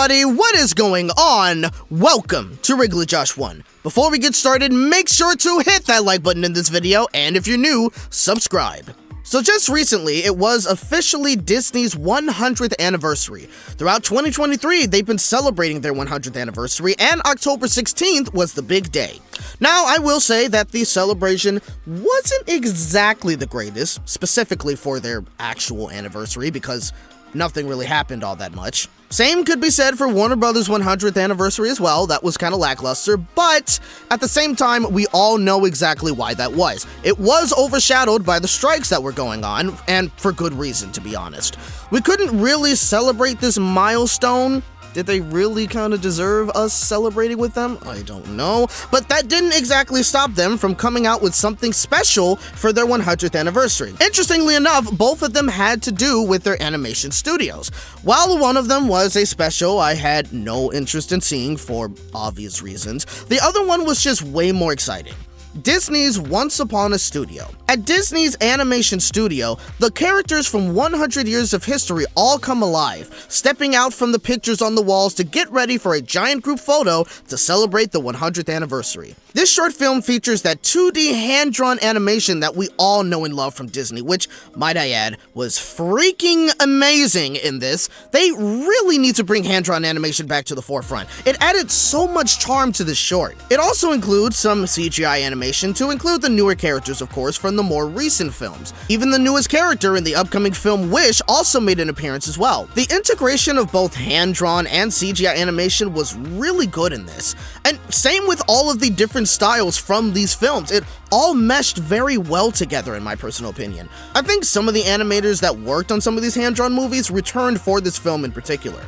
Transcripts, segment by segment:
everybody, what is going on? Welcome to Wriggly Josh 1. Before we get started, make sure to hit that like button in this video, and if you're new, subscribe. So just recently, it was officially Disney's 100th anniversary. Throughout 2023, they've been celebrating their 100th anniversary, and October 16th was the big day. Now, I will say that the celebration wasn't exactly the greatest, specifically for their actual anniversary, because nothing really happened all that much. Same could be said for Warner Brothers' 100th anniversary as well. That was kind of lackluster, but at the same time, we all know exactly why that was. It was overshadowed by the strikes that were going on, and for good reason, to be honest. We couldn't really celebrate this milestone. Did they really kind of deserve us celebrating with them? I don't know. But that didn't exactly stop them from coming out with something special for their 100th anniversary. Interestingly enough, both of them had to do with their animation studios. While one of them was a special I had no interest in seeing for obvious reasons, the other one was just way more exciting. Disney's Once Upon a Studio. At Disney's animation studio, the characters from 100 years of history all come alive, stepping out from the pictures on the walls to get ready for a giant group photo to celebrate the 100th anniversary. This short film features that 2D hand-drawn animation that we all know and love from Disney, which, might I add, was freaking amazing in this. They really need to bring hand-drawn animation back to the forefront. It added so much charm to this short. It also includes some CGI animation to include the newer characters, of course, from the more recent films. Even the newest character in the upcoming film Wish also made an appearance as well. The integration of both hand-drawn and CGI animation was really good in this. And same with all of the different styles from these films. It all meshed very well together, in my personal opinion. I think some of the animators that worked on some of these hand-drawn movies returned for this film in particular.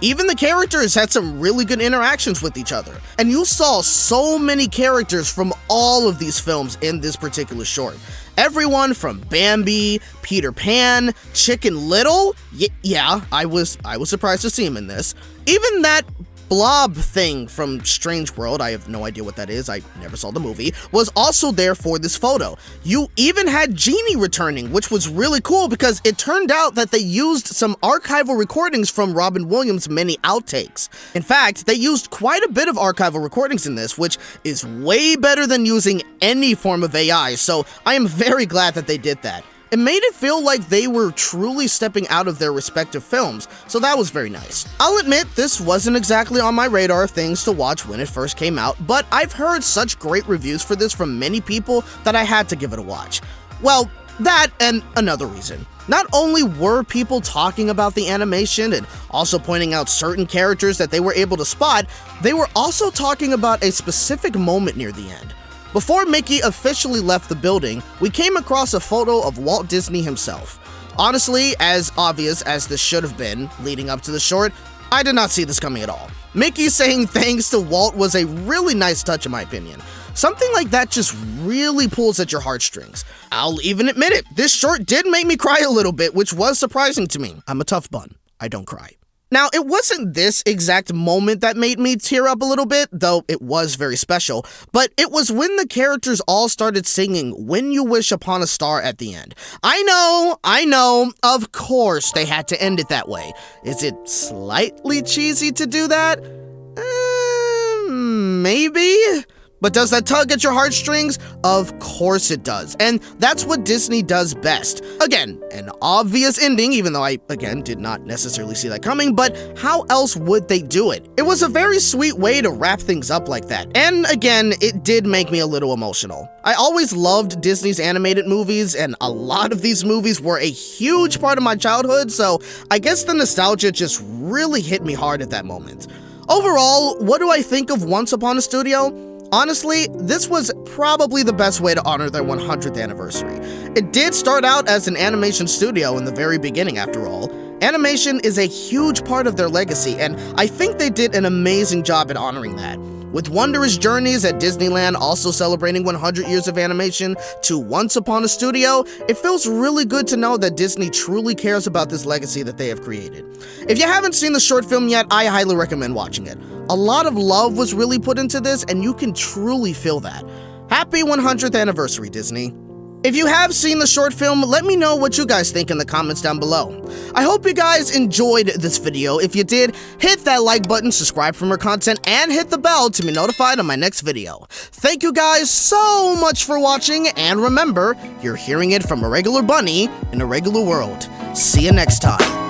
Even the characters had some really good interactions with each other, and you saw so many characters from all of these films in this particular short. Everyone from Bambi, Peter Pan, Chicken Little, yeah, I was surprised to see him in this. Even that blob thing from Strange World, I have no idea what that is, I never saw the movie, was also there for this photo. You even had Genie returning, which was really cool because it turned out that they used some archival recordings from Robin Williams' many outtakes. In fact, they used quite a bit of archival recordings in this, which is way better than using any form of AI, so I am very glad that they did that. It made it feel like they were truly stepping out of their respective films, so that was very nice. I'll admit this wasn't exactly on my radar of things to watch when it first came out, but I've heard such great reviews for this from many people that I had to give it a watch. Well, that and another reason. Not only were people talking about the animation and also pointing out certain characters that they were able to spot, they were also talking about a specific moment near the end. Before Mickey officially left the building, we came across a photo of Walt Disney himself. Honestly, as obvious as this should have been leading up to the short, I did not see this coming at all. Mickey saying thanks to Walt was a really nice touch in my opinion. Something like that just really pulls at your heartstrings. I'll even admit it, this short did make me cry a little bit, which was surprising to me. I'm a tough bun. I don't cry. Now, it wasn't this exact moment that made me tear up a little bit, though it was very special, but it was when the characters all started singing When You Wish Upon a Star at the end. I know, of course they had to end it that way. Is it slightly cheesy to do that? Maybe? But does that tug at your heartstrings? Of course it does. And that's what Disney does best. Again, an obvious ending, even though I, again, did not necessarily see that coming, but how else would they do it? It was a very sweet way to wrap things up like that. And again, it did make me a little emotional. I always loved Disney's animated movies, and a lot of these movies were a huge part of my childhood, so I guess the nostalgia just really hit me hard at that moment. Overall, what do I think of Once Upon a Studio? Honestly, this was probably the best way to honor their 100th anniversary. It did start out as an animation studio in the very beginning, after all. Animation is a huge part of their legacy, and I think they did an amazing job at honoring that. With Wondrous Journeys at Disneyland also celebrating 100 years of animation to Once Upon a Studio, it feels really good to know that Disney truly cares about this legacy that they have created. If you haven't seen the short film yet, I highly recommend watching it. A lot of love was really put into this, and you can truly feel that. Happy 100th anniversary, Disney. If you have seen the short film, let me know what you guys think in the comments down below. I hope you guys enjoyed this video. If you did, hit that like button, subscribe for more content, and hit the bell to be notified on my next video. Thank you guys so much for watching, and remember, you're hearing it from a regular bunny in a regular world. See you next time.